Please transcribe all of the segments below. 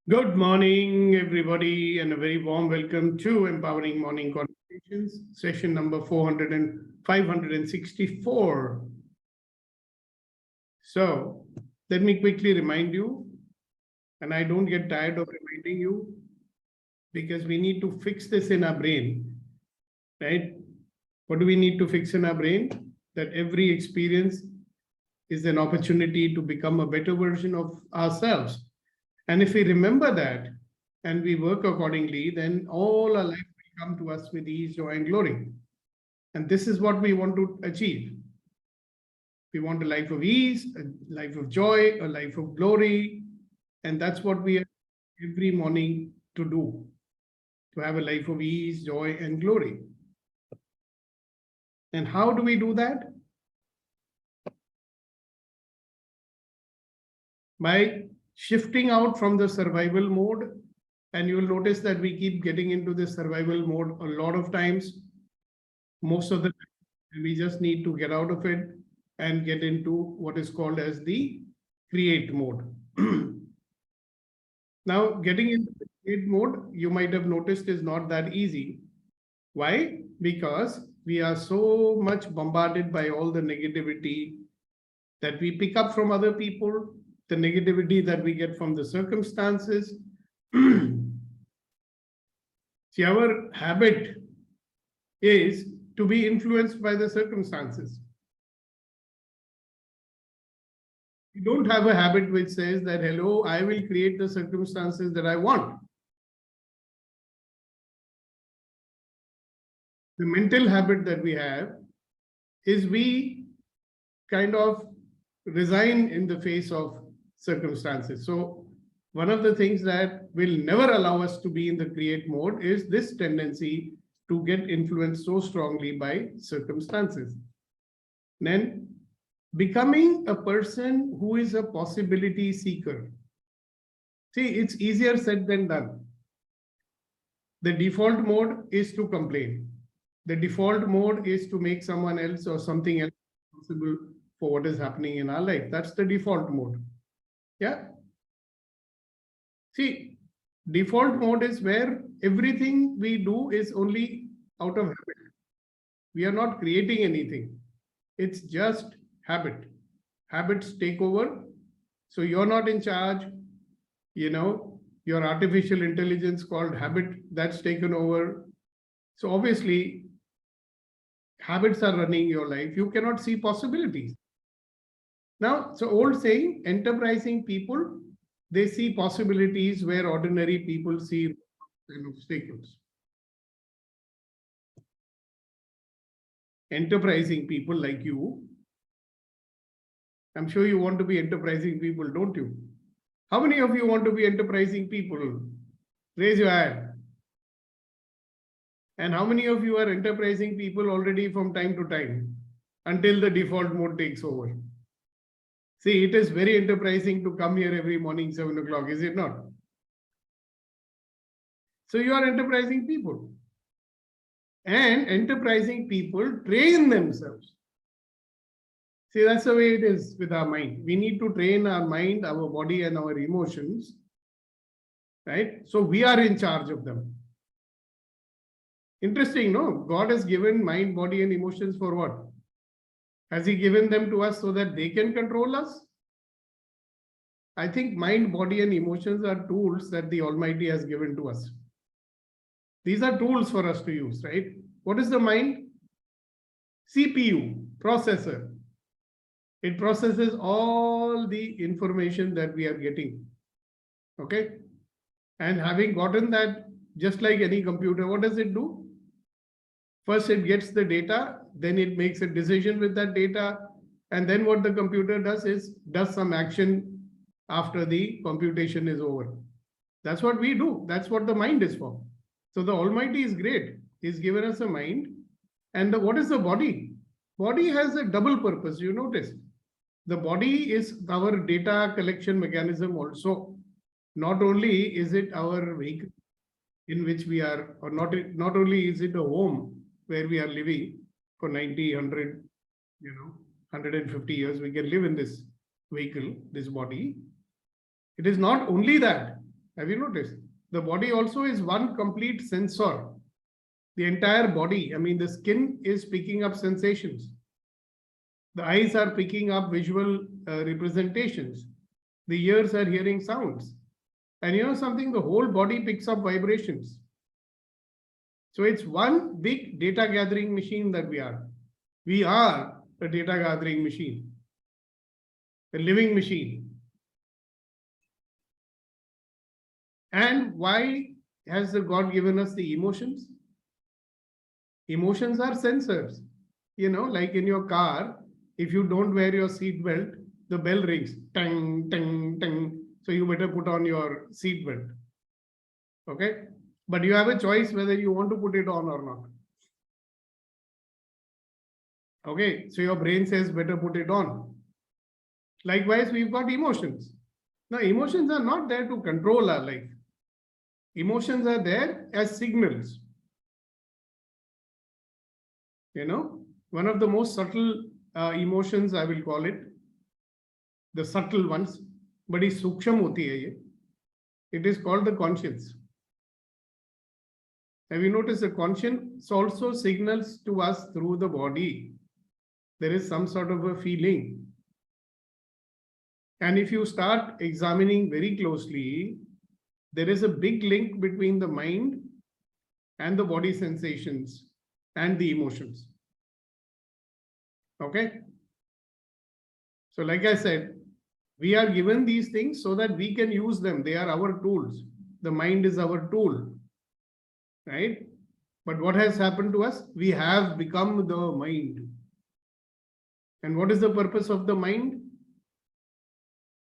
Good morning, everybody, and a very warm welcome to Empowering Morning Conversations, session number 400 and 564. So, let me quickly remind you, and I don't get tired of reminding you, because we need to fix this in our brain, right? What do we need to fix in our brain? That every experience is an opportunity to become a better version of ourselves. And if we remember that and we work accordingly, then all our life will come to us with ease, joy, and glory. And this is what we want to achieve. We want a life of ease, a life of joy, a life of glory. And that's what we are every morning to do, to have a life of ease, joy, and glory. And how do we do that? By shifting out from the survival mode. And you will notice that we keep getting into the survival mode a lot of times. Most of the time, we just need to get out of it and get into what is called as the create mode. Now, getting into the create mode, you might have noticed, is not that easy. Why? Because we are so much bombarded by all the negativity that we pick up from other people, the negativity that we get from the circumstances. See, our habit is to be influenced by the circumstances. We don't have a habit which says that, hello, I will create the circumstances that I want. The mental habit that we have is we kind of resign in the face of circumstances. So one of the things that will never allow us to be in the create mode is this tendency to get influenced so strongly by circumstances. Then becoming a person who is a possibility seeker. See, it's easier said than done. The default mode is to complain. The default mode is to make someone else or something else responsible for what is happening in our life. That's the default mode. Yeah. See, default mode is where everything we do is only out of habit. We are not creating anything. It's just habit. Habits take over. So you're not in charge. You know, your artificial intelligence called habit, that's taken over. So obviously, habits are running your life. You cannot see possibilities. Now, so old saying, enterprising people, they see possibilities where ordinary people see obstacles. Enterprising people like you, I'm sure you want to be enterprising people, don't you? How many of you want to be enterprising people? Raise your hand. And how many of you are enterprising people already from time to time until the default mode takes over? See, it is very enterprising to come here every morning, 7 o'clock, is it not? So you are enterprising people. And enterprising people train themselves. See, that's the way it is with our mind. We need to train our mind, our body, and our emotions, right? So we are in charge of them. Interesting, no? God has given mind, body, and emotions for what? Has He given them to us so that they can control us? I think mind, body, and emotions are tools that the Almighty has given to us. These are tools for us to use, right? What is the mind? CPU, processor. It processes all the information that we are getting. Okay? And having gotten that, just like any computer, what does it do? First, it gets the data, then it makes a decision with that data. And then what the computer does is does some action after the computation is over. That's what we do. That's what the mind is for. So the Almighty is great. He's given us a mind. And what is the body? Body has a double purpose, you notice. The body is our data collection mechanism also. Not only is it our vehicle in which we are, or not only is it a home where we are living for 90, 100, 150 years, we can live in this vehicle, this body. It is not only that. Have you noticed? The body also is one complete sensor. The entire body, I mean, the skin is picking up sensations. The eyes are picking up visual representations. The ears are hearing sounds. And you know something, the whole body picks up vibrations. So it's one big data gathering machine that we are. We are a data gathering machine, a living machine. And why has God given us the emotions? Emotions are sensors. You know, like in your car, if you don't wear your seat belt, the bell rings, tang, tang, tang. So you better put on your seat belt. Okay? But you have a choice whether you want to put it on or not. Okay, so your brain says better put it on. Likewise, we've got emotions. Now, emotions are not there to control our life. Emotions are there as signals. You know, one of the most subtle emotions, I will call it, the subtle ones, but it's suksham hoti hai ye. It is called the conscience. Have you noticed the conscience also signals to us through the body? There is some sort of a feeling. And if you start examining very closely, there is a big link between the mind and the body sensations and the emotions. Okay? So like I said, we are given these things so that we can use them. They are our tools. The mind is our tool. Right? But what has happened to us? We have become the mind. And what is the purpose of the mind?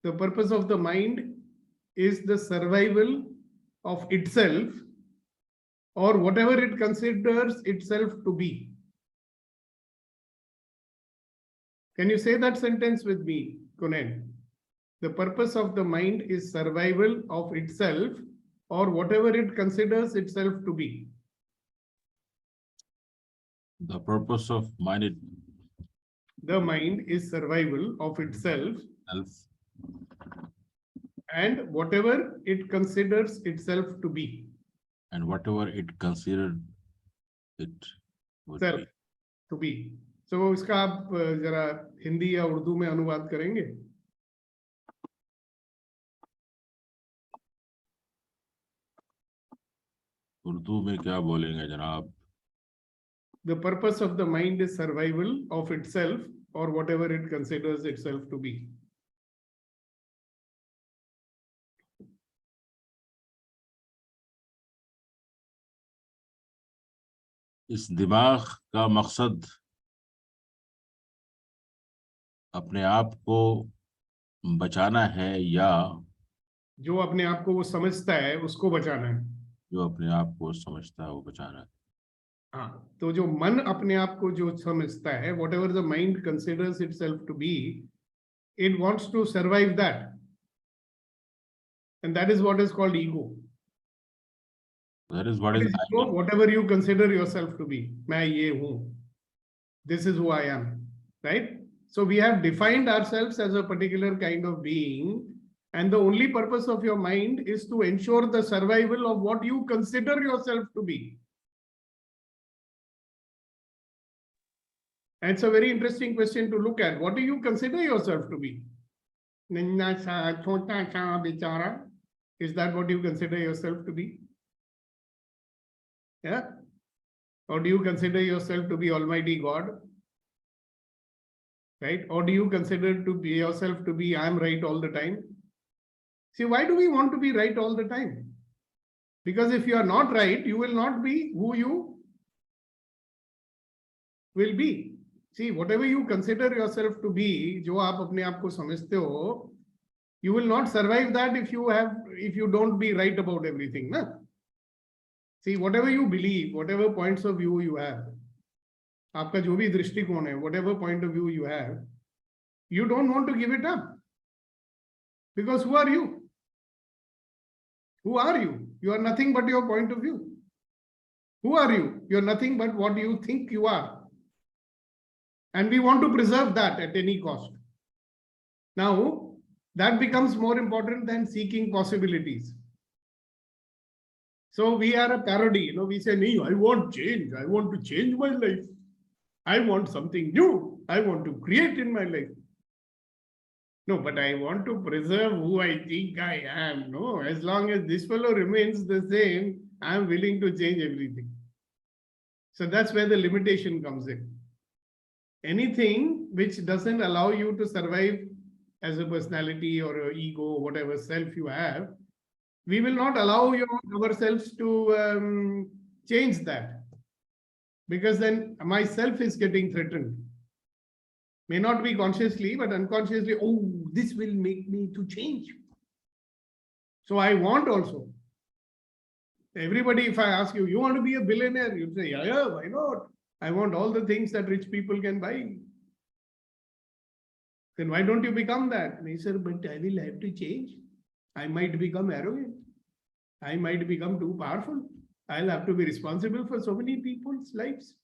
The purpose of the mind is the survival of itself or whatever it considers itself to be. Can you say that sentence with me, Kunen? The purpose of the mind is survival of itself or whatever it considers itself to be. The purpose of mind. The mind is survival of itself and whatever it considers itself to be. And whatever it considered it would Self be. to be. So इसका आप जरा हिंदी या उर्दू में अनुवाद करेंगे? उर्दू में क्या बोलेंगे जनाब? The purpose of the mind is survival of itself or whatever it considers itself to be. इस दिमाग का मकसद अपने आप को बचाना है या जो अपने आप को वो समझता है उसको बचाना है. जो अपने आप को समझता है वो बचाना है. हाँ, तो जो मन अपने आप को जो समझता है, whatever the mind considers itself to be, it wants to survive that. And that is what is called ego. That is what is ego, whatever you consider yourself to be. मैं ये हूँ. This is who I am. Right? So we have defined ourselves as a particular kind of being, and the only purpose of your mind is to ensure the survival of what you consider yourself to be. And it's a very interesting question to look at. What do you consider yourself to be? Is that what you consider yourself to be? Yeah? Or do you consider yourself to be Almighty God? Right? Or do you consider to be yourself to be I'm right all the time? See, why do we want to be right all the time? Because if you are not right, you will not be who you will be. See, whatever you consider yourself to be, जो आप अपने आप को समझते हो, you will not survive that if you don't be right about everything, na? See, whatever you believe, whatever points of view you have, आपका जो भी दृष्टिकोण है, whatever point of view you have, you don't want to give it up. Because who are you? Who are you? You are nothing but your point of view. Who are you? You are nothing but what you think you are. And we want to preserve that at any cost. Now, that becomes more important than seeking possibilities. So we are a parody, we say, no, I want change. I want to change my life. I want something new. I want to create in my life. No, but I want to preserve who I think I am. No, as long as this fellow remains the same, I am willing to change everything. So that's where the limitation comes in. Anything which doesn't allow you to survive as a personality or an ego, whatever self you have, we will not allow ourselves to change that, because then myself is getting threatened. May not be consciously, but unconsciously, oh, this will make me to change. So I want also. Everybody, if I ask you, you want to be a billionaire? You'd say, yeah, why not? I want all the things that rich people can buy. Then why don't you become that? And he said, but I will have to change. I might become arrogant. I might become too powerful. I'll have to be responsible for so many people's lives.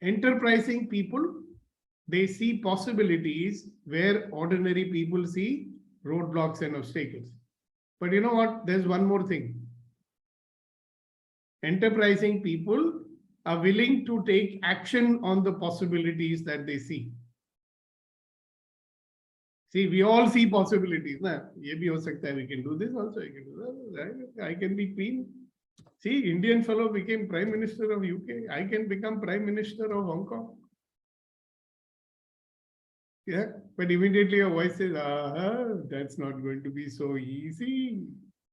Enterprising people, they see possibilities where ordinary people see roadblocks and obstacles. But you know what? There's one more thing. Enterprising people are willing to take action on the possibilities that they see. See, we all see possibilities. Ye bhi ho sakta hai, we can do this also. I can do that. I can be queen. See, Indian fellow became Prime Minister of UK. I can become Prime Minister of Hong Kong. Yeah, but immediately your voice says, that's not going to be so easy.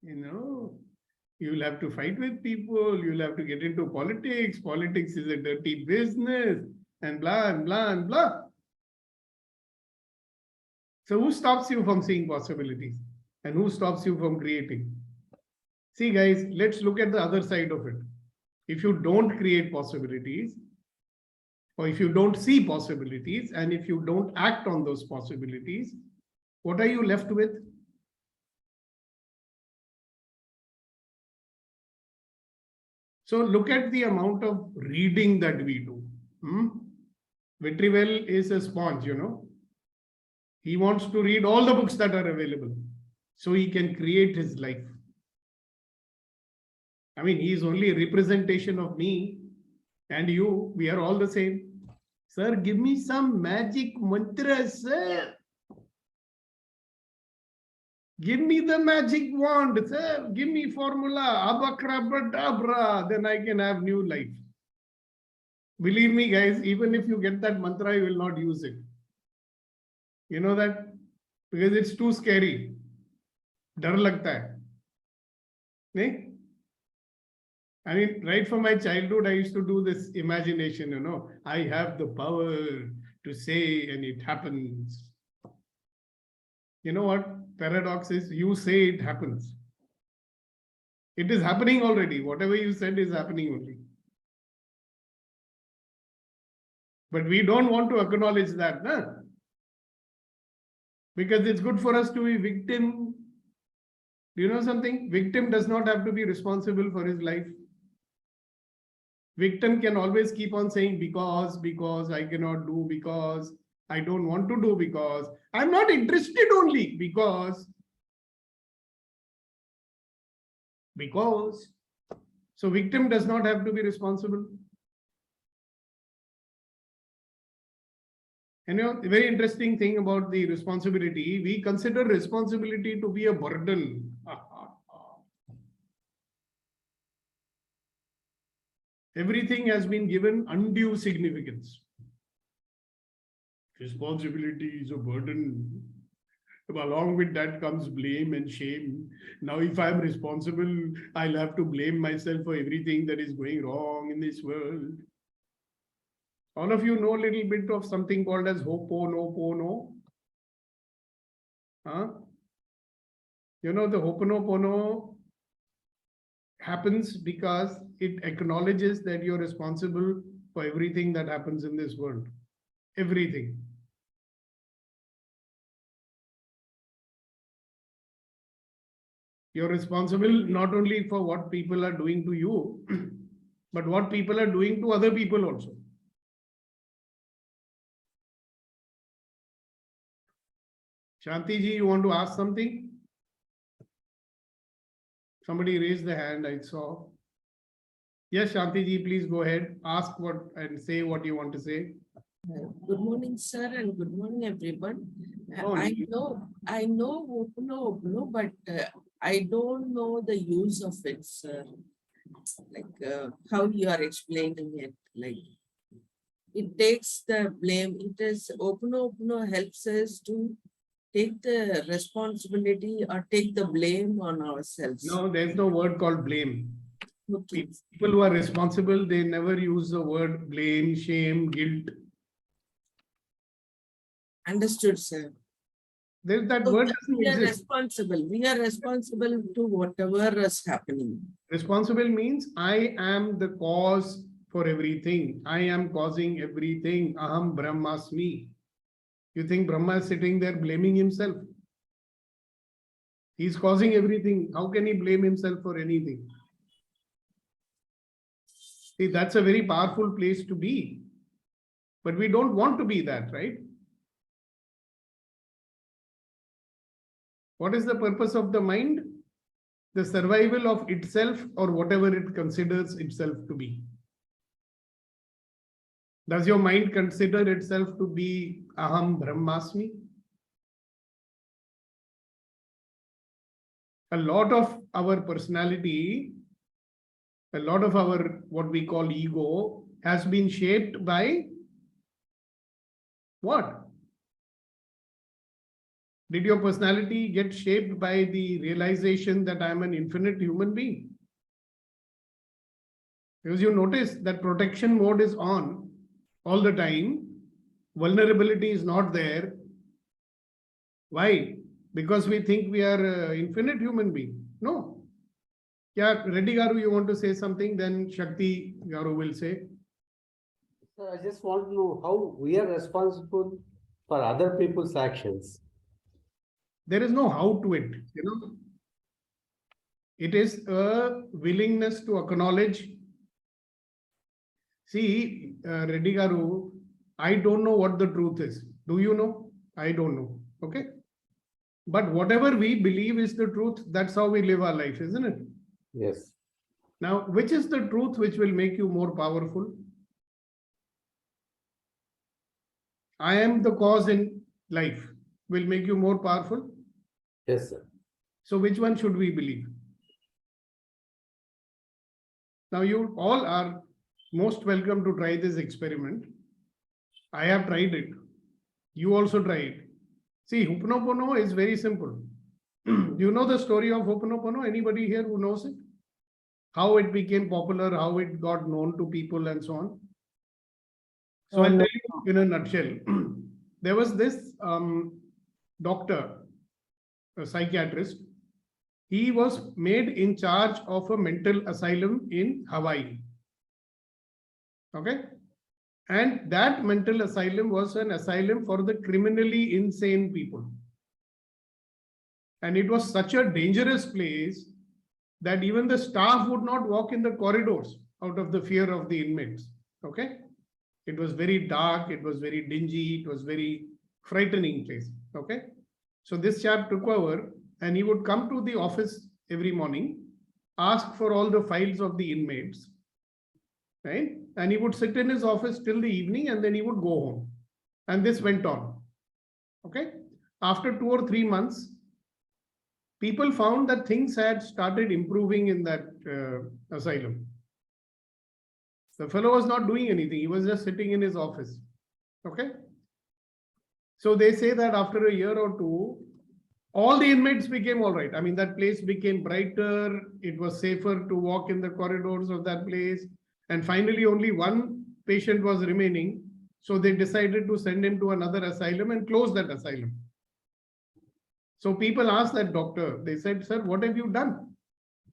You'll have to fight with people. You'll have to get into politics. Politics is a dirty business, and blah, and blah, and blah. So who stops you from seeing possibilities? And who stops you from creating? See, guys, let's look at the other side of it. If you don't create possibilities, or if you don't see possibilities, and if you don't act on those possibilities, what are you left with? So look at the amount of reading that we do. Vitrivel is a sponge, He wants to read all the books that are available so he can create his life. I mean, he is only a representation of me and you. We are all the same. Sir, give me some magic mantra, sir. Give me the magic wand, sir. Give me formula, abacrabadabra. Then I can have new life. Believe me, guys, even if you get that mantra, you will not use it. You know that? Because it's too scary. Dar lagta hai. Nee? I mean, right from my childhood, I used to do this imagination, I have the power to say and it happens. You know what? Paradox is you say it happens. It is happening already. Whatever you said is happening only. But we don't want to acknowledge that, because it's good for us to be victim. Do you know something? Victim does not have to be responsible for his life. Victim can always keep on saying because I cannot do, because I don't want to do, because I'm not interested only, because. So victim does not have to be responsible. And the very interesting thing about the responsibility, we consider responsibility to be a burden. Everything has been given undue significance. Responsibility is a burden. Along with that comes blame and shame. Now, if I'm responsible, I'll have to blame myself for everything that is going wrong in this world. All of you know a little bit of something called as Ho'oponopono. The Ho'oponopono happens because it acknowledges that you're responsible for everything that happens in this world. Everything. You're responsible not only for what people are doing to you, but what people are doing to other people also. Shanti ji, you want to ask something? Somebody raised the hand, I saw. Yes, Shanti ji, please go ahead. Ask what and say what you want to say. Good morning, sir, and good morning, everyone. Oh, I know Opno, but I don't know the use of it, sir. Like how you are explaining it. Like it takes the blame. It is Opno helps us to take the responsibility or take the blame on ourselves. No, there's no word called blame. Okay. People who are responsible, they never use the word blame, shame, guilt. Understood, sir. There's that So word doesn't we are exist. responsible. We are responsible to whatever is happening. Responsible means I am the cause for everything. I am causing everything. Aham Brahmasmi. You think Brahma is sitting there blaming himself? He's causing everything. How can he blame himself for anything? See, that's a very powerful place to be. But we don't want to be that, right? What is the purpose of the mind? The survival of itself or whatever it considers itself to be. Does your mind consider itself to be Aham Brahmasmi? A lot of our personality, a lot of our what we call ego has been shaped by what? Did your personality get shaped by the realization that I am an infinite human being? Because you notice that protection mode is on all the time. Vulnerability is not there. Why? Because we think we are infinite human being. No. Yeah, Reddy Garu, you want to say something? Then Shakti Garu will say. So I just want to know how we are responsible for other people's actions. There is no how to it, you know. It is a willingness to acknowledge. See, Reddy Garu, I don't know what the truth is. Do you know? I don't know. Okay. But whatever we believe is the truth, that's how we live our life, isn't it? Yes. Now, which is the truth which will make you more powerful? I am the cause in life will make you more powerful. Yes, sir. So which one should we believe? Now you all are most welcome to try this experiment. I have tried it. You also try it. See, Ho'oponopono is very simple. You know the story of Ho'oponopono? Anybody here who knows it? How it became popular, how it got known to people and so on. So I'll tell you in a nutshell. There was this doctor, a psychiatrist. He was made in charge of a mental asylum in Hawaii. Okay. And that mental asylum was an asylum for the criminally insane people. And it was such a dangerous place that even the staff would not walk in the corridors out of the fear of the inmates. Okay. It was very dark. It was very dingy. It was very frightening place. Okay. So this chap took over and he would come to the office every morning, ask for all the files of the inmates, right? And he would sit in his office till the evening and then he would go home. And this went on. Okay. After 2 or 3 months, people found that things had started improving in that asylum. The fellow was not doing anything. He was just sitting in his office. Okay. So they say that after a year or two, all the inmates became all right. I mean, that place became brighter. It was safer to walk in the corridors of that place. And finally, only one patient was remaining. So they decided to send him to another asylum and close that asylum. So people asked that doctor, they said, sir, what have you done?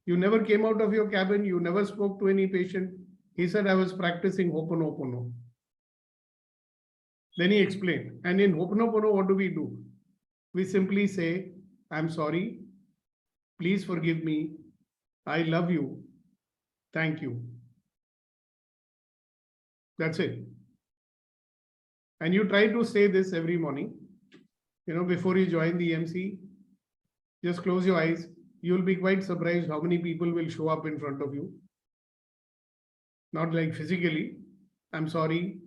You never came out of your cabin. You never spoke to any patient. He said, I was practicing Ho'oponopono. Then he explained. And in Ho'oponopono, what do? We simply say, I'm sorry. Please forgive me. I love you. Thank you. That's it. And you try to say this every morning. You know, before you join the MC, just close your eyes you'll be quite surprised how many people will show up in front of you. Not like physically. I'm sorry.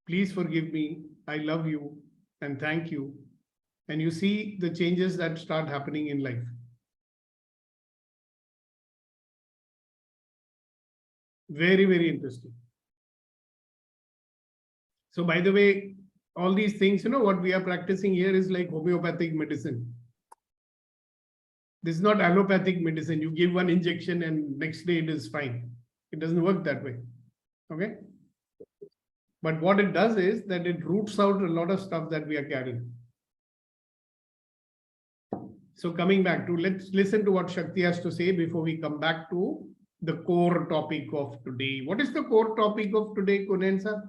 Please forgive me. I love you. And thank you. And you see the changes that start happening in life. Very, very interesting. So by the way, all these things, what we are practicing here is like homeopathic medicine. This is not allopathic medicine. You give one injection and next day it is fine. It doesn't work that way. Okay. But what it does is that it roots out a lot of stuff that we are carrying. So coming back to, let's listen to what Shakti has to say before we come back to the core topic of today. What is the core topic of today, Kunen sir?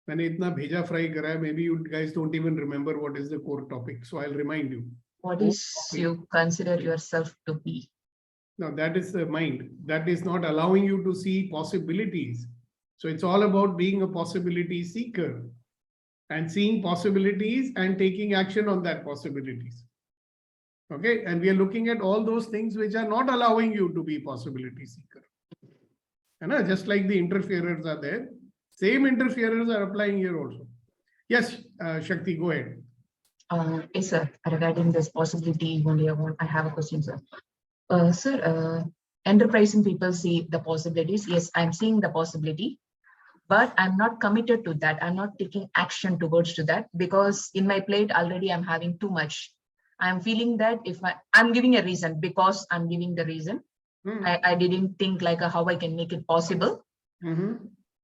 मैंने इतना भेजा fry करा है, maybe you guys don't even remember what is the core topic, so I'll remind you. What is you consider yourself to be? Now that is the mind. That is not allowing you to see possibilities. So it's all about being a possibility seeker and seeing possibilities and taking action on that possibilities. Okay, and we are looking at all those things which are not allowing you to be possibility seeker. And just like the interferers are there, same interferers are applying here also. Yes, Shakti, go ahead. Yes, sir. Regarding this possibility, only I have a question, sir. Sir, enterprising people see the possibilities. Yes, I'm seeing the possibility, but I'm not committed to that. I'm not taking action towards to that because in my plate already I'm having too much. I'm feeling that if I'm giving a reason because I'm giving the reason. I didn't think like how I can make it possible.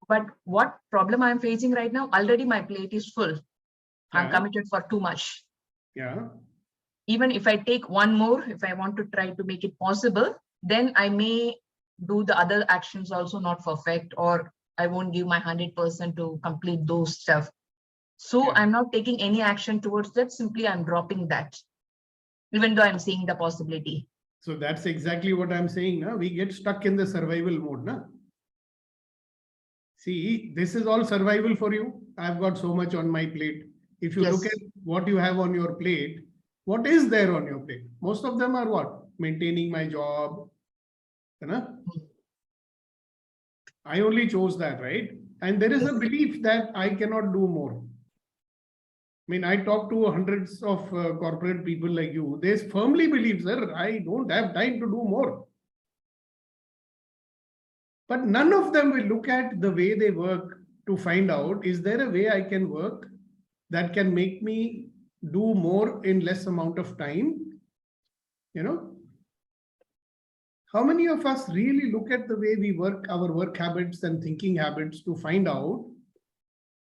But what problem I'm facing right now, already my plate is full. I'm committed for too much. Yeah. Even if I take one more, if I want to try to make it possible, then I may do the other actions also not perfect, or I won't give my 100% to complete those stuff. So I'm not taking any action towards that. Simply I'm dropping that, even though I'm seeing the possibility. So that's exactly what I'm saying. Na? We get stuck in the survival mode. Na? See, this is all survival for you. I've got so much on my plate. If you look at what you have on your plate, what is there on your plate? Most of them are what? Maintaining my job. You know? I only chose that, right? And there is a belief that I cannot do more. I mean, I talk to hundreds of corporate people like you. They firmly believe, sir, I don't have time to do more. But none of them will look at the way they work to find out, is there a way I can work that can make me do more in less amount of time? You know? How many of us really look at the way we work, our work habits and thinking habits to find out,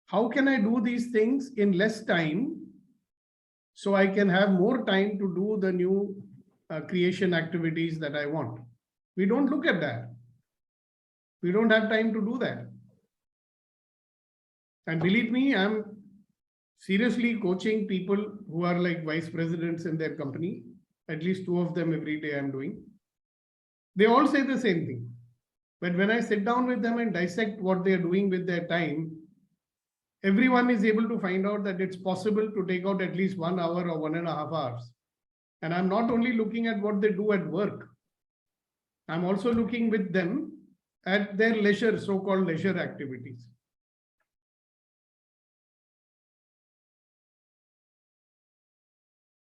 how can I do these things in less time so I can have more time to do the new creation activities that I want? We don't look at that. We don't have time to do that. And believe me, I'm seriously coaching people who are like vice presidents in their company. At least 2 of them every day I'm doing. They all say the same thing. But when I sit down with them and dissect what they're doing with their time, everyone is able to find out that it's possible to take out at least 1 hour or 1.5 hours. And I'm not only looking at what they do at work. I'm also looking with them at their leisure, so-called leisure activities.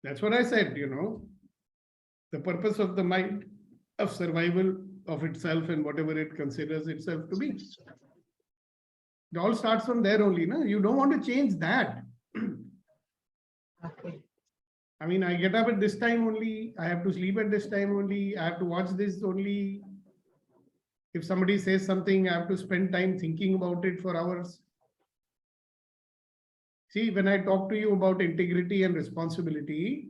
That's what I said, you know, the purpose of the mind of survival of itself and whatever it considers itself to be. It all starts from there only, no? You don't want to change that. Okay. I mean, I get up at this time only, I have to sleep at this time only, I have to watch this only. If somebody says something, I have to spend time thinking about it for hours. See, when I talk to you about integrity and responsibility,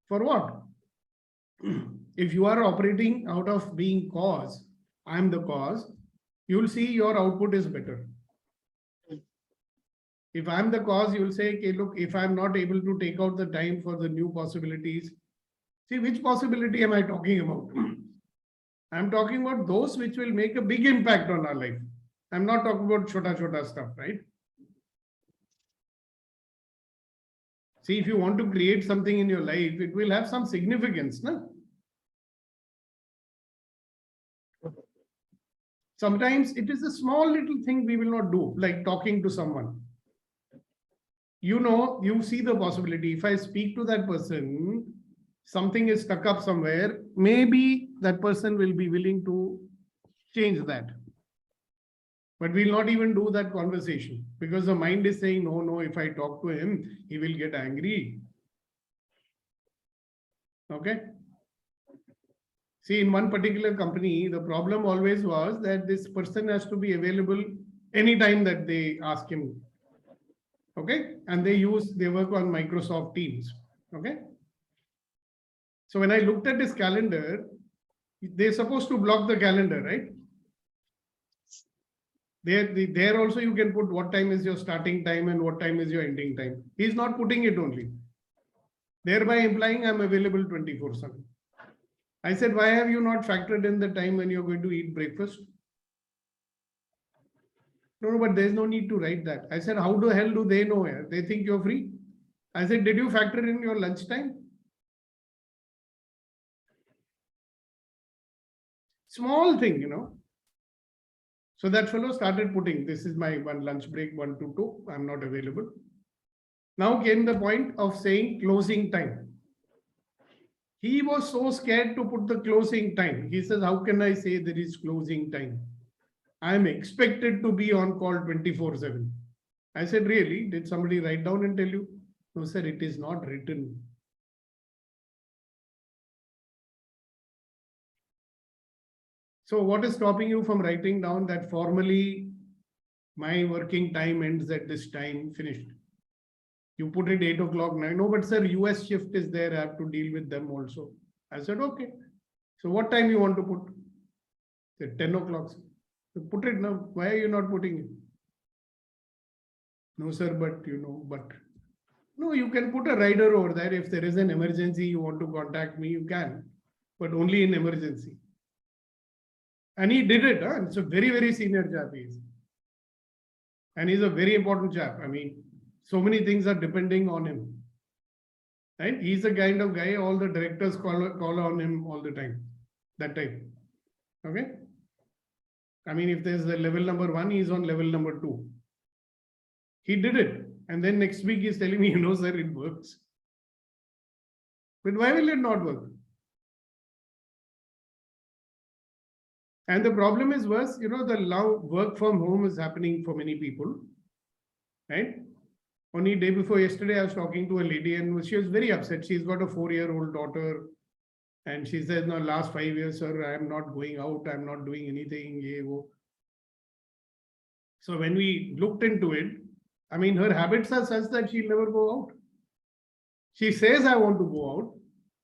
for what? If you are operating out of being cause, I'm the cause, you'll see your output is better. If I'm the cause, you'll say, okay, look, if I'm not able to take out the time for the new possibilities, see, which possibility am I talking about? I'm talking about those which will make a big impact on our life. I'm not talking about chota stuff, right? See, if you want to create something in your life, it will have some significance, no? Sometimes it is a small little thing we will not do, like talking to someone. You know, you see the possibility. If I speak to that person, something is stuck up somewhere, maybe that person will be willing to change that. But we'll not even do that conversation because the mind is saying, no, no, if I talk to him, he will get angry. Okay. See, in one particular company, the problem always was that this person has to be available anytime that they ask him. Okay. And they work on Microsoft Teams. Okay. So when I looked at his calendar, they're supposed to block the calendar, right? There also you can put what time is your starting time and what time is your ending time. He's not putting it only, thereby implying I'm available 24/7. I said, why have you not factored in the time when you're going to eat breakfast? No, but there's no need to write that. I said, how the hell do they know? They think you're free. I said, did you factor in your lunchtime? Small thing, you know. So that fellow started putting, this is my one lunch break, 1 to 2, I'm not available. Now came the point of saying closing time. He was so scared to put the closing time. He says, how can I say there is closing time? I am expected to be on call 24/7. I said, really? Did somebody write down and tell you? No, sir, it is not written. So what is stopping you from writing down that formally my working time ends at this time, finished? You put it 8 o'clock, 9. No, but sir, US shift is there. I have to deal with them also. I said, okay. So what time you want to put? I said 10 o'clock. So put it now. Why are you not putting it? No, sir, but no, you can put a rider over there. If there is an emergency, you want to contact me, you can, but only in emergency. And he did it. It's a very, very senior chap. And he's a very important chap. I mean, so many things are depending on him. Right? He's the kind of guy all the directors call on him all the time. That type. Okay. I mean, if there's a level number 1, he's on level number 2. He did it. And then next week he's telling me, sir, it works. But why will it not work? And the problem is worse, the work from home is happening for many people. Right? Only day before yesterday, I was talking to a lady and she was very upset. She's got a 4-year-old daughter. And she says, no, last 5 years, sir, I am not going out. I'm not doing anything. So when we looked into it, I mean, her habits are such that she'll never go out. She says, I want to go out.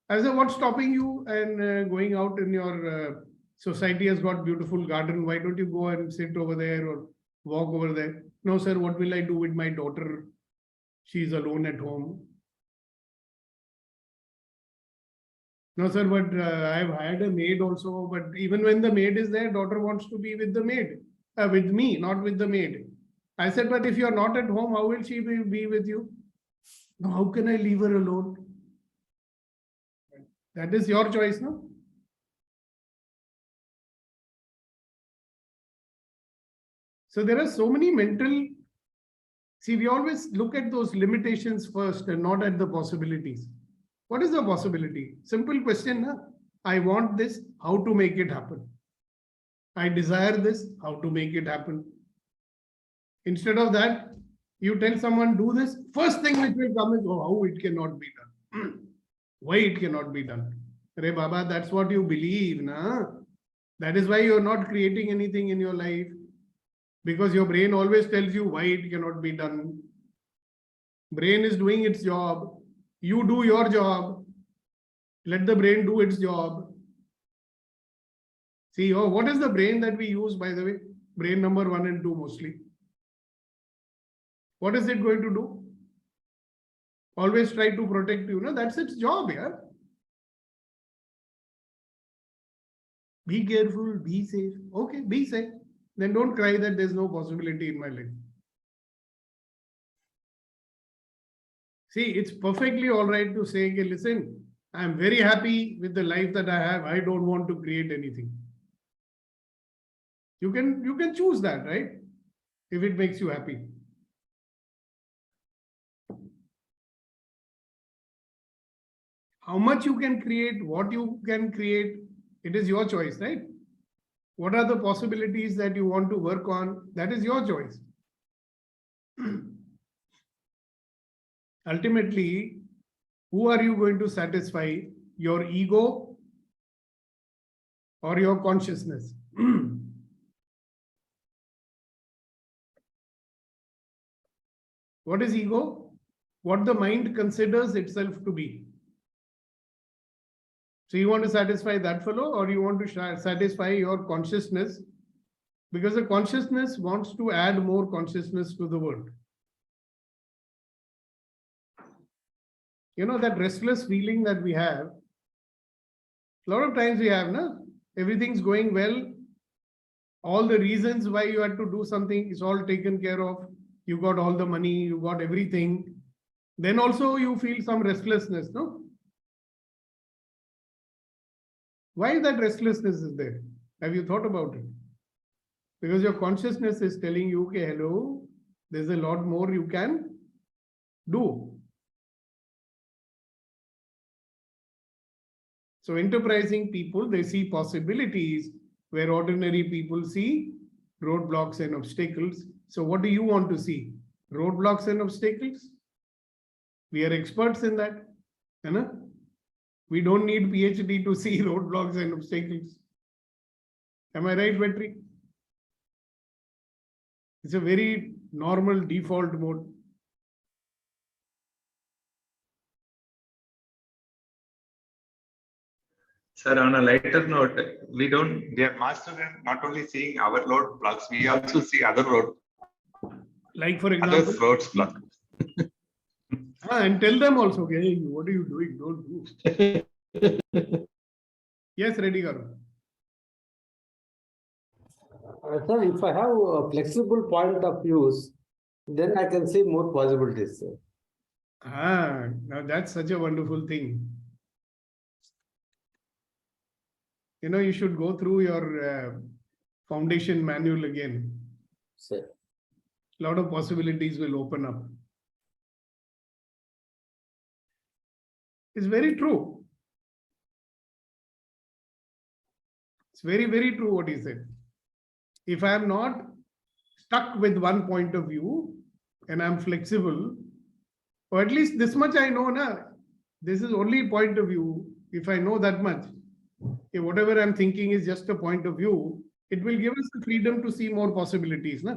I said, what's stopping you and going out in your society has got beautiful garden. Why don't you go and sit over there or walk over there? No, sir, what will I do with my daughter? She's alone at home. No, sir, but I've hired a maid also. But even when the maid is there, daughter wants to be with the maid, with me, not with the maid. I said, but if you're not at home, how will she be with you? No, how can I leave her alone? That is your choice, no? So there are so many mental. See, we always look at those limitations first and not at the possibilities. What is the possibility? Simple question. Huh? I want this. How to make it happen? I desire this. How to make it happen? Instead of that, you tell someone, do this. First thing which will come is, oh, how it cannot be done. Why it cannot be done? Re Baba, that's what you believe. Na? That is why you're not creating anything in your life. Because your brain always tells you why it cannot be done. Brain is doing its job. You do your job. Let the brain do its job. See, what is the brain that we use, by the way? Brain number 1 and 2 mostly. What is it going to do? Always try to protect you. No, that's its job, yeah. Be careful, be safe. Okay, be safe. Then don't cry that there's no possibility in my life. See, it's perfectly all right to say, okay, listen, I'm very happy with the life that I have. I don't want to create anything. You can choose that, right? If it makes you happy. How much you can create, what you can create, it is your choice, right? What are the possibilities that you want to work on? That is your choice. Ultimately, who are you going to satisfy? Your ego or your consciousness? What is ego? What the mind considers itself to be. So you want to satisfy that fellow, or you want to satisfy your consciousness, because the consciousness wants to add more consciousness to the world. You know, that restless feeling that we have, a lot of times we have, no? Everything's going well. All the reasons why you had to do something is all taken care of. You got all the money, you got everything. Then also you feel some restlessness, no? Why that restlessness is there? Have you thought about it? Because your consciousness is telling you, okay, hello, there's a lot more you can do. So enterprising people, they see possibilities where ordinary people see roadblocks and obstacles. So what do you want to see? Roadblocks and obstacles? We are experts in that. You know? We don't need PhD to see roadblocks and obstacles. Am I right, Vetri? It's a very normal default mode. Sir, on a lighter note, we are mastered in not only seeing our road blocks, we also see other Like for example, roads block. and tell them also, okay, hey, what are you doing? Don't do. Yes, ready, Garu. Sir, if I have a flexible point of views, then I can see more possibilities, sir. Now that's such a wonderful thing. You know, you should go through your foundation manual again. Sir. A lot of possibilities will open up. It's very true. It's very, very true what he said. If I am not stuck with one point of view and I'm flexible, or at least this much I know, na, this is only point of view. If I know that much, if whatever I'm thinking is just a point of view, it will give us the freedom to see more possibilities. Na?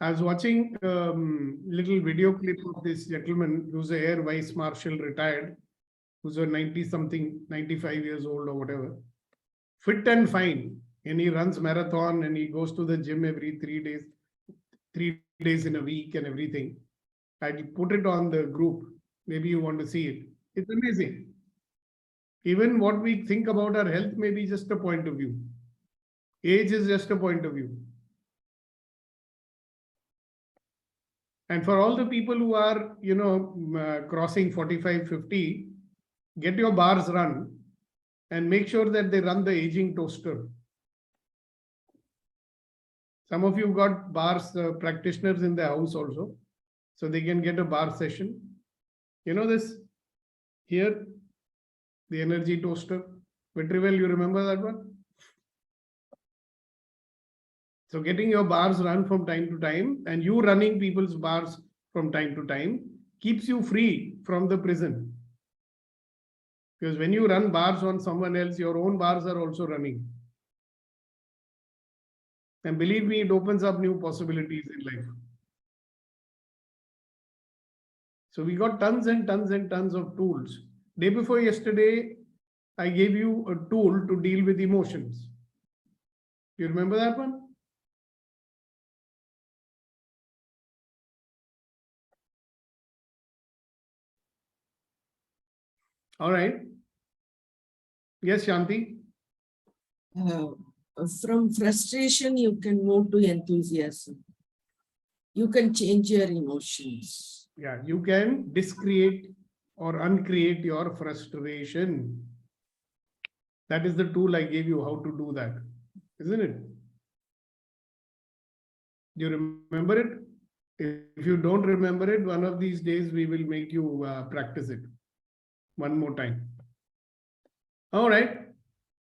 I was watching little video clip of this gentleman who's an Air Vice Marshal retired, who's a 90 something, 95 years old or whatever, fit and fine. And he runs marathon and he goes to the gym every 3 days in a week and everything. I put it on the group. Maybe you want to see it. It's amazing. Even what we think about our health may be just a point of view. Age is just a point of view. And for all the people who are, you know, crossing 45, 50, get your bars run and make sure that they run the aging toaster. Some of you got bars practitioners in the house also, so they can get a bar session. You know this here, the energy toaster. Vetrivel, you remember that one? So getting your bars run from time to time and you running people's bars from time to time keeps you free from the prison. Because when you run bars on someone else, your own bars are also running. And believe me, it opens up new possibilities in life. So we got tons and tons and tons of tools. Day before yesterday, I gave you a tool to deal with emotions. You remember that one? All right. Yes, Shanti. from frustration, you can move to enthusiasm. You can change your emotions. Yeah, you can discreate or uncreate your frustration. That is the tool I gave you how to do that, isn't it? Do you remember it? If you don't remember it, one of these days we will make you practice it one more time. All right.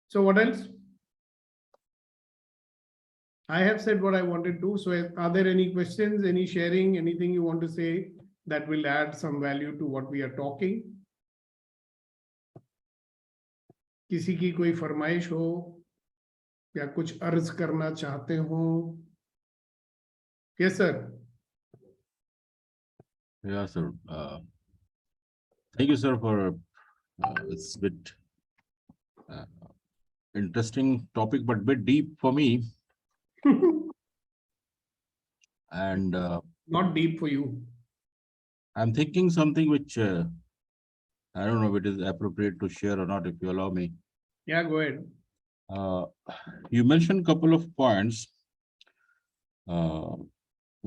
So what else? I have said what I wanted to. So are there any questions, any sharing, anything you want to say that will add some value to what we are talking? किसी की कोई फरमाइश हो या कुछ अर्ज करना चाहते हो? Yes, sir. Yeah, sir. Thank you, sir, for it's a bit interesting topic, but bit deep for me. And Not deep for you. I'm thinking something which I don't know if it is appropriate to share or not, if you allow me. Yeah, go ahead. You mentioned a couple of points,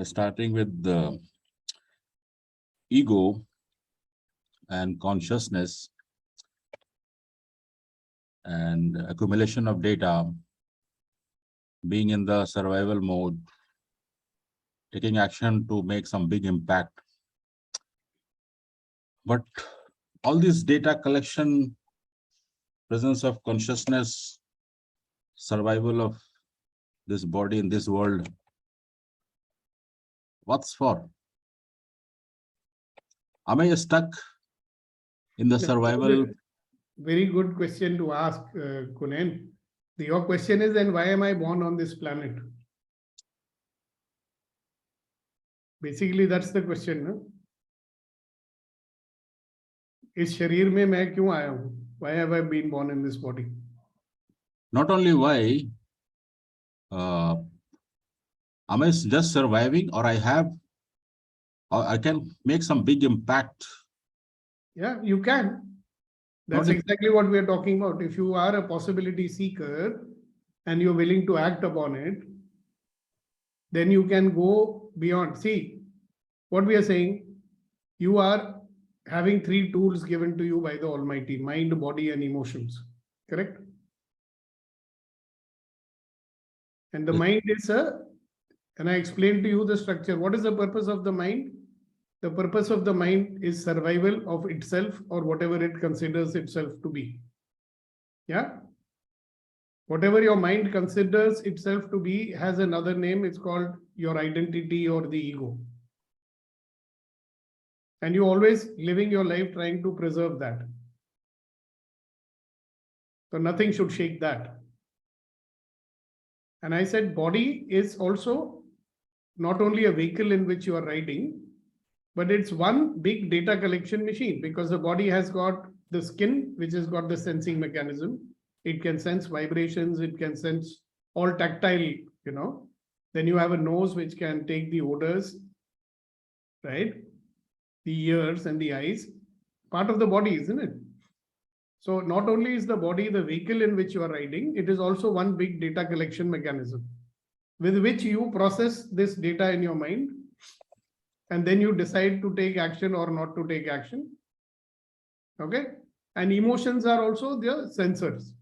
starting with the ego and consciousness and accumulation of data, being in the survival mode, taking action to make some big impact. But all this data collection, presence of consciousness, survival of this body in this world, what's for? Am I stuck in the survival? Very good question to ask, Kunen. Your question is then why am I born on this planet? Basically, that's the question. No? इस शरीर में मैं क्यों आया हूँ? Why have I been born in this body? Not only why, am I just surviving, or I can make some big impact? Yeah, you can. That's Not if- exactly what we are talking about. If you are a possibility seeker and you're willing to act upon it, then you can go beyond. See, what we are saying, you are having three tools given to you by the Almighty: mind, body, and emotions. Correct? And the Yes. mind is and I explained to you the structure. What is the purpose of the mind? The purpose of the mind is survival of itself or whatever it considers itself to be. Yeah? Whatever your mind considers itself to be has another name. It's called your identity or the ego. And you always living your life trying to preserve that. So nothing should shake that. And I said body is also not only a vehicle in which you are riding, but it's one big data collection machine, because the body has got the skin, which has got the sensing mechanism. It can sense vibrations, it can sense all tactile, Then you have a nose which can take the odors, right? The ears and the eyes, part of the body, isn't it? So not only is the body the vehicle in which you are riding, it is also one big data collection mechanism with which you process this data in your mind, and then you decide to take action or not to take action. Okay? And emotions are also the sensors.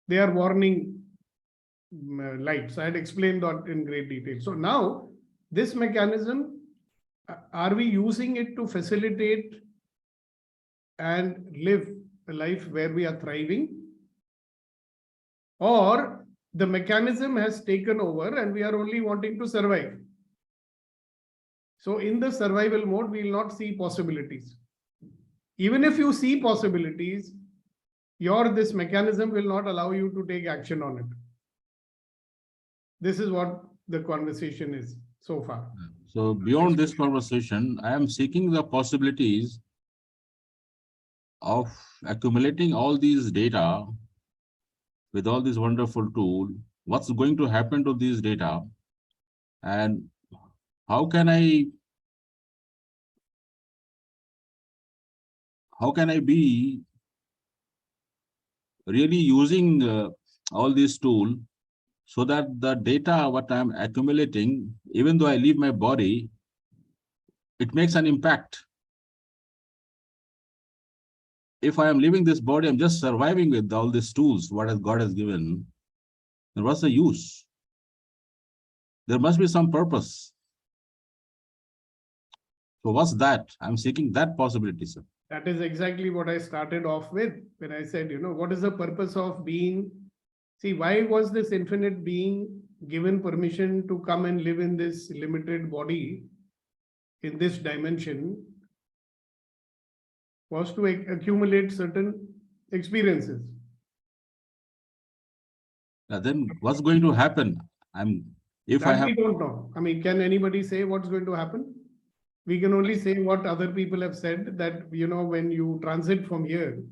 They are warning lights. I had explained that in great detail. So now this mechanism, are we using it to facilitate and live a life where we are thriving? Or the mechanism has taken over and we are only wanting to survive? So in the survival mode, we will not see possibilities. Even if you see possibilities, this mechanism will not allow you to take action on it. This is what the conversation is so far. So beyond this conversation, I am seeking the possibilities of accumulating all these data with all these wonderful tools. What's going to happen to these data, and how can I be really using all these tools so that the data what I'm accumulating, even though I leave my body, it makes an impact. If I am leaving this body, I'm just surviving with all these tools, what God has given, then what's the use? There must be some purpose. So what's that? I'm seeking that possibility, sir. That is exactly what I started off with when I said, what is the purpose of being? See, why was this infinite being given permission to come and live in this limited body, in this dimension? Was to accumulate certain experiences. Then what's going to happen? If I That have, we don't know. I mean, can anybody say what's going to happen? We can only say what other people have said, that, when you transit from here,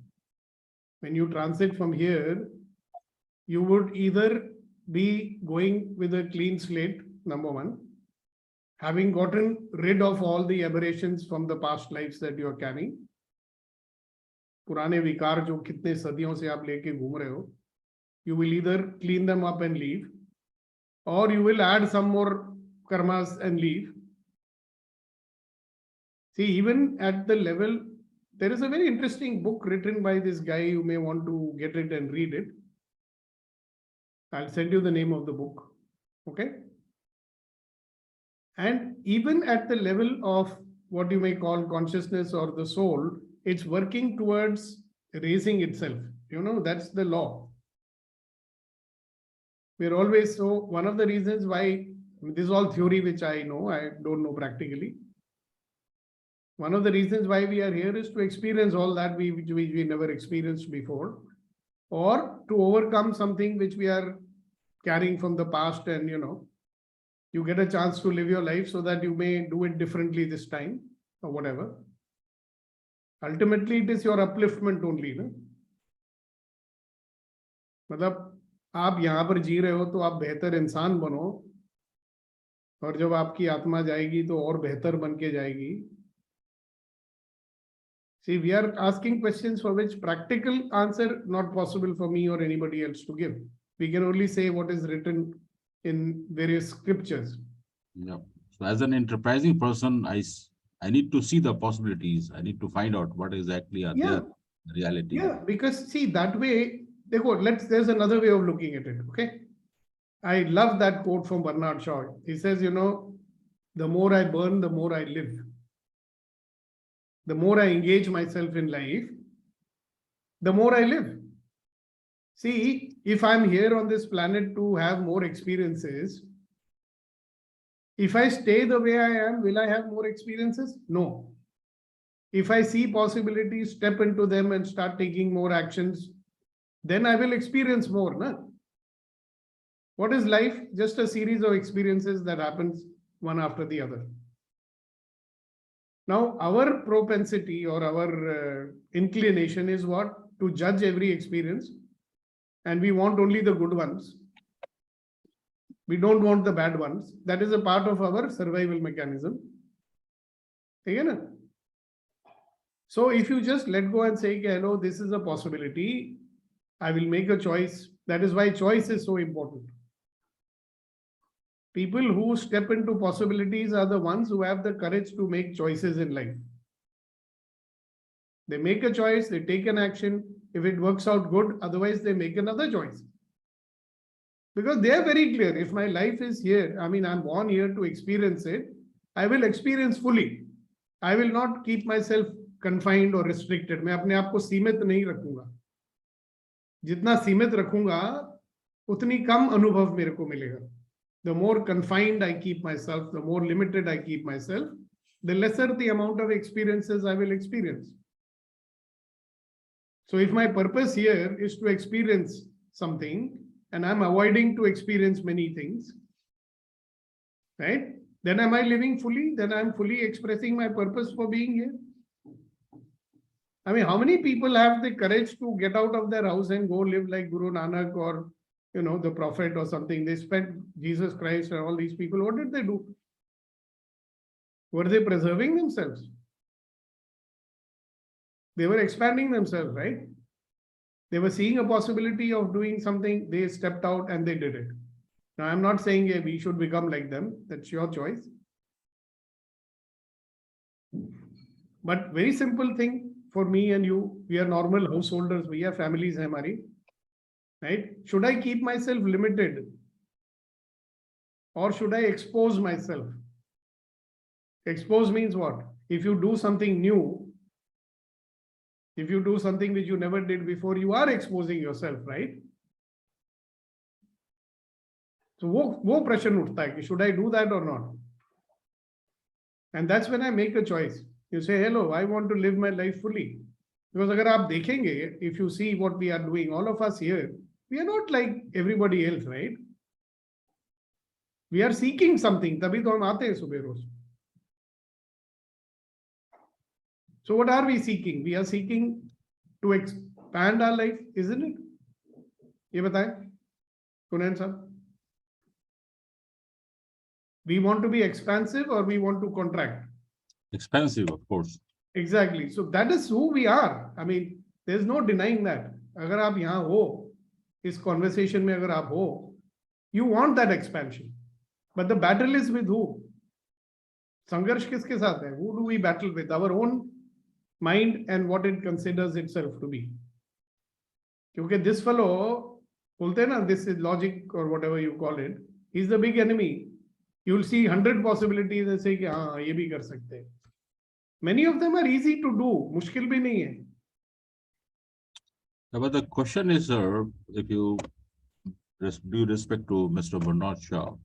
you would either be going with a clean slate, number one, having gotten rid of all the aberrations from the past lives that you are carrying, पुराने विकार जो कितने सदियों से आप लेके घूम रहे हो, you will either clean them up and leave, or you will add some more karmas and leave. See, even at the level, there is a very interesting book written by this guy. You may want to get it and read it. I'll send you the name of the book. Okay. And even at the level of what you may call consciousness or the soul, it's working towards raising itself. That's the law. We're always, so one of the reasons why, this is all theory which I know, I don't know practically. One of the reasons why we are here is to experience all that we never experienced before, or to overcome something which we are carrying from the past, and you get a chance to live your life so that you may do it differently this time or whatever. Ultimately, it is your upliftment only. ना? मतलब आप यहाँ पर जी रहे हो तो आप बेहतर इंसान बनो, और जब आपकी आत्मा जाएगी तो और बेहतर बन के जाएगी. See, we are asking questions for which practical answer not possible for me or anybody else to give. We can only say what is written in various scriptures. yeah. So as an enterprising person, I need to see the possibilities. I need to find out what exactly are Yeah. there, reality. Yeah, because see, that way, there's another way of looking at it. Okay. I love that quote from Bernard Shaw. He says, the more I burn, the more I live. The more I engage myself in life, the more I live. See, if I'm here on this planet to have more experiences, if I stay the way I am, will I have more experiences? No. If I see possibilities, step into them and start taking more actions, then I will experience more. No? What is life? Just a series of experiences that happens one after the other. Now, our propensity or our inclination is what? To judge every experience, and we want only the good ones. We don't want the bad ones. That is a part of our survival mechanism. Again. So if you just let go and say, hello, this is a possibility, I will make a choice. That is why choice is so important. People who step into possibilities are the ones who have the courage to make choices in life. They make a choice, they take an action. If it works out good, otherwise they make another choice. Because they are very clear. If my life is here, I mean, I'm born here to experience it, I will experience fully. I will not keep myself confined or restricted. मैं अपने आप को सीमित नहीं रखूंगा. जितना सीमित रखूंगा, उतनी कम अनुभव मेरे को मिलेगा. The more confined I keep myself, the more limited I keep myself, the lesser the amount of experiences I will experience. So if my purpose here is to experience something, and I'm avoiding to experience many things, right? Then am I living fully? Then I'm fully expressing my purpose for being here. I mean, how many people have the courage to get out of their house and go live like Guru Nanak or, the prophet or something? They spent Jesus Christ and all these people. What did they do? Were they preserving themselves? They were expanding themselves, right? They were seeing a possibility of doing something, they stepped out and they did it. Now, I'm not saying we should become like them. That's your choice. But very simple thing for me and you, we are normal householders, we have families, hamari, right? Should I keep myself limited? Or should I expose myself? Expose means what? If you do something new, if you do something which you never did before, you are exposing yourself, right? So wo prashn uthta hai ki should I do that or not? And that's when I make a choice. You say, hello, I want to live my life fully. Because agar aap dekhenge, if you see what we are doing, all of us here, we are not like everybody else, right? We are seeking something. Tabhi to hum aate hain subah roz. So what are we seeking? We are seeking to expand our life, isn't it? Ye bataye, Kunan sir. We want to be expansive or we want to contract? Expensive, of course. Exactly. So that is who we are. I mean, there's no denying that. Agar aap yahan ho, is conversation mein agar aap ho, you want that expansion. But the battle is with who? Sangharsh kiske saath hai? Who do we battle with? Our own mind and what it considers itself to be. Because this fellow, bolte na, this is logic or whatever you call it, he's the big enemy. You'll see 100 possibilities and say, हाँ, ये भी कर सकते हैं. Many of them are easy to do. मुश्किल भी नहीं है. But the question is, sir, if you due respect to Mr. Bernard Shaw,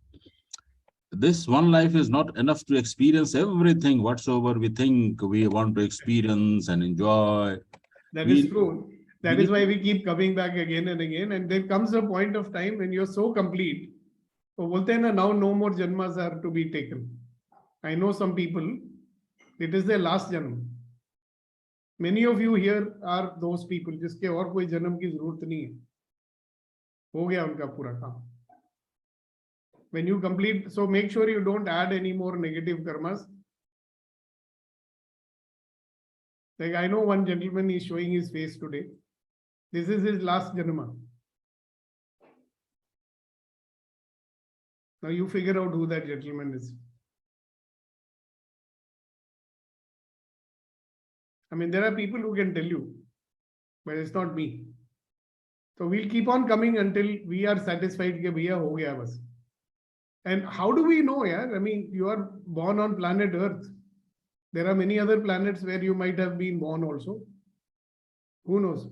this one life is not enough to experience everything whatsoever we think we want to experience and enjoy. That is true. That is why we keep coming back again and again. And there comes a point of time when you're so complete. So bolte hain na, now no more janmas are to be taken. I know some people, it is their last janma. Many of you here are those people जिसके और कोई जन्म की जरूरत नहीं है. हो गया उनका पूरा काम. When you complete, so make sure you don't add any more negative karmas. Like I know one gentleman is showing his face today. This is his last janma. Now you figure out who that gentleman is. I mean, there are people who can tell you, but it's not me. So we'll keep on coming until we are satisfied that bhaiya ho gaya bas. And how do we know, yaar? I mean, you are born on planet Earth. There are many other planets where you might have been born also. Who knows?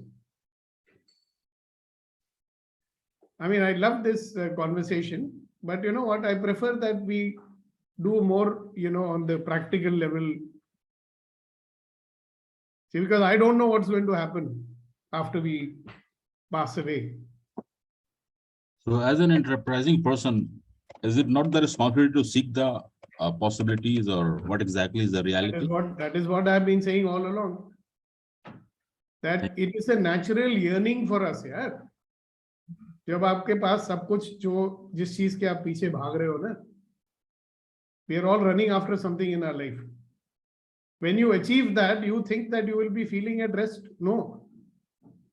I mean, I love this conversation, but you know what? I prefer that we do more, on the practical level. See, because I don't know what's going to happen after we pass away. So as an enterprising person, is it not the responsibility to seek the possibilities, or what exactly is the reality? That is what I've been saying all along. That it is a natural yearning for us, यार. जब आपके पास सब कुछ जो जिस चीज के आप पीछे भाग रहे हो ना, we are all running after something in our life. When you achieve that, you think that you will be feeling at rest. No,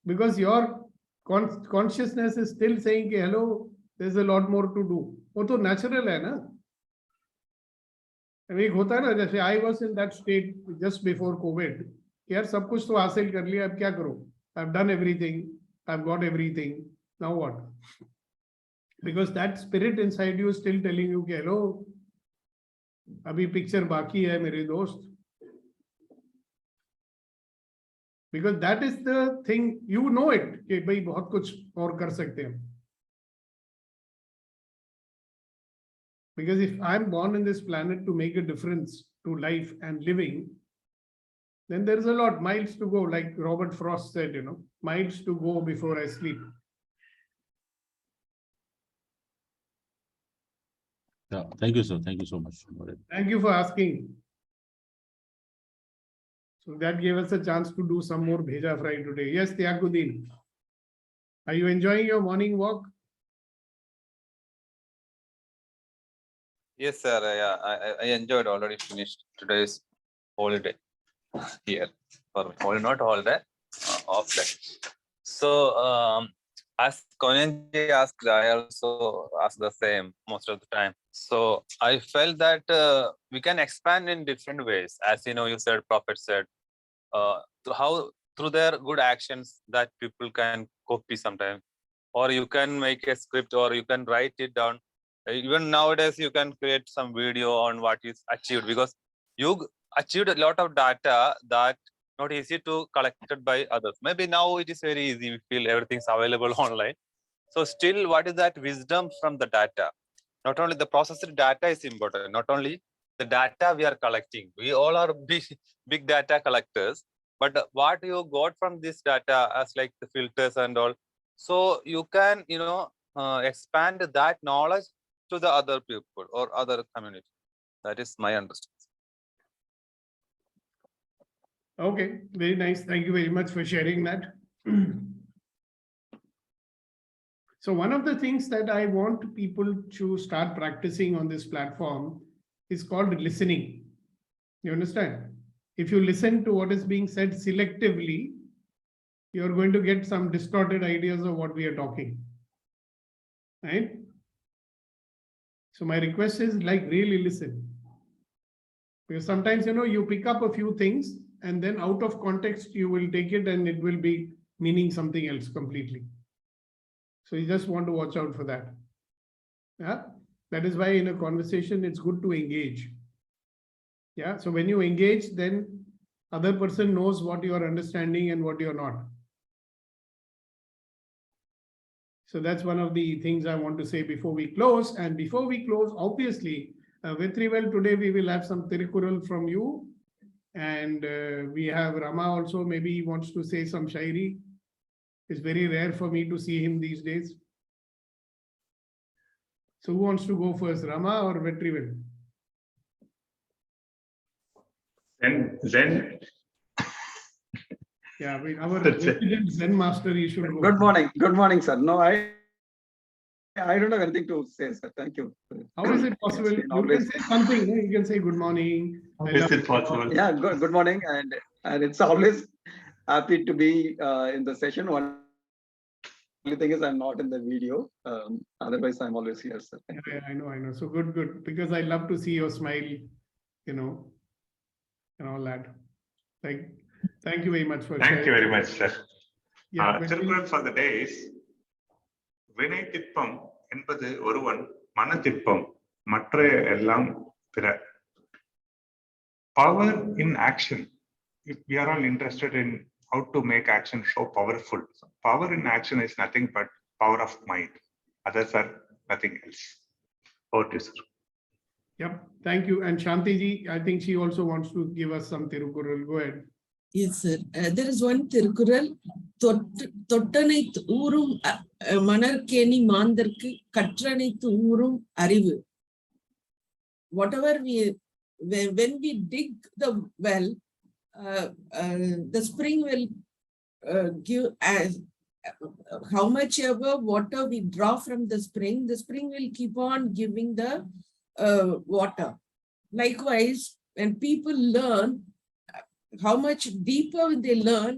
because your consciousness is still saying, hello, there's a lot more to do. वो तो natural है ना. एक होता है ना, जैसे I was in that state just before COVID. यार सब कुछ तो हासिल कर लिया, अब क्या करूं? I've done everything. I've got everything. Now what? Because that spirit inside you is still telling you, hello, अभी picture बाकी है मेरे दोस्त. Because that is the thing, you know it, कि भाई बहुत कुछ और कर सकते हैं. Because if I'm born in this planet to make a difference to life and living, then there's a lot, miles to go, like Robert Frost said, miles to go before I sleep. Yeah, thank you, sir. Thank you so much. Thank you for asking. So that gave us a chance to do some more bheja fry today. Yes, Tiaguddin. Are you enjoying your morning walk? Yes, sir. I enjoyed. Already finished today's holiday here. For all, not all day, off day. So, as Konyanji asked, I also ask the same most of the time. So I felt that we can expand in different ways. As you know, you said, Prophet said, to how through their good actions that people can copy sometimes, or you can make a script, or you can write it down. Even nowadays, you can create some video on what is achieved, because you achieved a lot of data that not easy to collected by others. Maybe now it is very easy. We feel everything's available online. So still, what is that wisdom from the data? Not only the processed data is important, not only the data we are collecting. We all are big data collectors, but what you got from this data as like the filters and all. So you can, expand that knowledge to the other people or other community. That is my understanding. Okay, very nice. Thank you very much for sharing that. So one of the things that I want people to start practicing on this platform is called listening. You understand? If you listen to what is being said selectively, you're going to get some distorted ideas of what we are talking. Right? So my request is like really listen. Because sometimes, you pick up a few things and then out of context, you will take it and it will be meaning something else completely. So you just want to watch out for that. Yeah, that is why in a conversation, it's good to engage. Yeah, so when you engage, then other person knows what you are understanding and what you're not. So that's one of the things I want to say before we close. And before we close, obviously, Vetrivel, today we will have some Tirukural from you. And we have Rama also, maybe he wants to say some Shairi. It's very rare for me to see him these days. So who wants to go first, Rama or Vetrivel? Then Yeah, our That's it. resident Zen master, he should go. Good morning, sir. No, I don't have anything to say, sir. Thank you. How is it possible? It's been You can always- say something. You can say good morning. I is love it you. possible? Yeah, good morning, and it's always happy to be in the session. Only thing is I'm not in the video. Otherwise, I'm always here, sir. Thank you. Yeah, I know. So good. Because I love to see your smile, and all that. Thank you very much for Thank you sharing. very much, sir. Yeah, Tirukural for the day is வினை திட்பம் என்பது ஒருவன் மன திட்பம் மற்ற எல்லாம் பிற. Power in action. If we are all interested in how to make action so powerful, power in action is nothing but power of mind. Others are nothing else. Over to you, sir. Yep. Thank you. And Shanti ji, I think she also wants to give us some Tirukural. Go ahead. Yes, sir. There is one Tirukural. தொட்டனை ஊரும் மணற்கேணி மாந்தர்க்கு கற்றனை ஊரும் அறிவு. Whatever when we dig the well, the spring will give as how much ever water we draw from the spring will keep on giving the water. Likewise, when people learn, how much deeper they learn,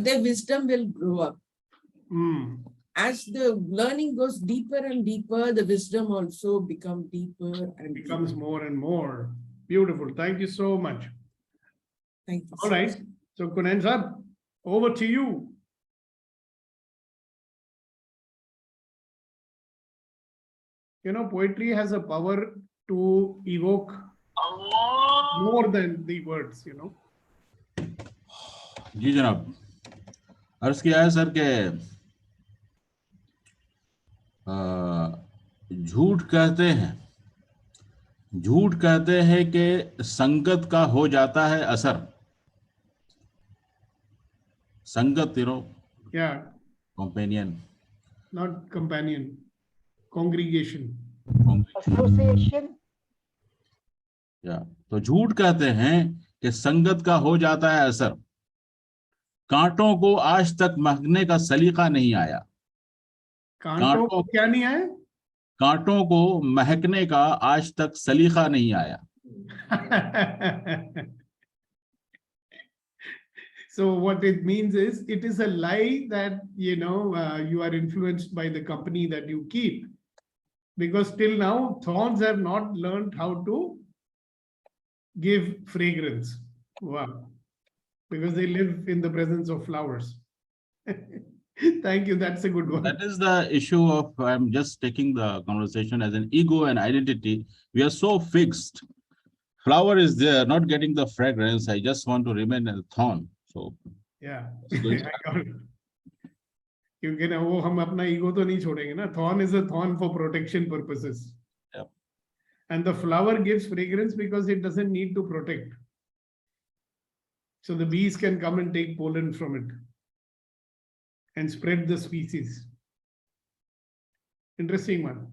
their wisdom will grow up. As the learning goes deeper and deeper, the wisdom also becomes deeper and becomes deeper. more and more. Beautiful. Thank you so much. Thank you. All right. So Kunan sir, over to you. Poetry has a power to evoke more than the words, जी जनाब, अर्ज किया है sir के झूठ कहते हैं कि संगत का हो जाता है असर. संगत, Yeah, companion. not companion, congregation. Association. या तो झूठ कहते हैं कि संगत का हो जाता है असर. कांटों को आज तक महकने का सलीका नहीं आया. कांटों को क्या नहीं आया? कांटों को महकने का आज तक सलीका नहीं आया. So what it means is, it is a lie that, you are influenced by the company that you keep. Because till now, thorns have not learned how to give fragrance. Wow. Because they live in the presence of flowers. Thank you. That's a good one. That is the issue of, I'm just taking the conversation as an ego and identity. We are so fixed. Flower is there, not getting the fragrance. I just want to remain a thorn. So Yeah. it's going I got it. क्योंकि ना वो हम अपना ego तो नहीं छोड़ेंगे ना. Thorn is a thorn for protection purposes. Yep. And the flower gives fragrance because it doesn't need to protect. So the bees can come and take pollen from it and spread the species. Interesting one.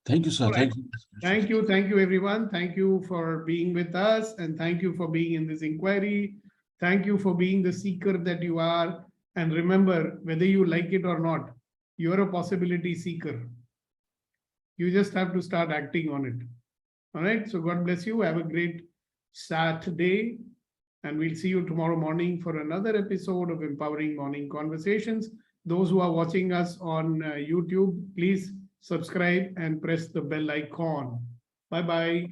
Thank you, sir. All right. Thank you. Thank you. Thank you, everyone. Thank you for being with us. And thank you for being in this inquiry. Thank you for being the seeker that you are. And remember, whether you like it or not, you're a possibility seeker. You just have to start acting on it. All right. So God bless you. Have a great Saturday. And we'll see you tomorrow morning for another episode of Empowering Morning Conversations. Those who are watching us on YouTube, please subscribe and press the bell icon. Bye-bye.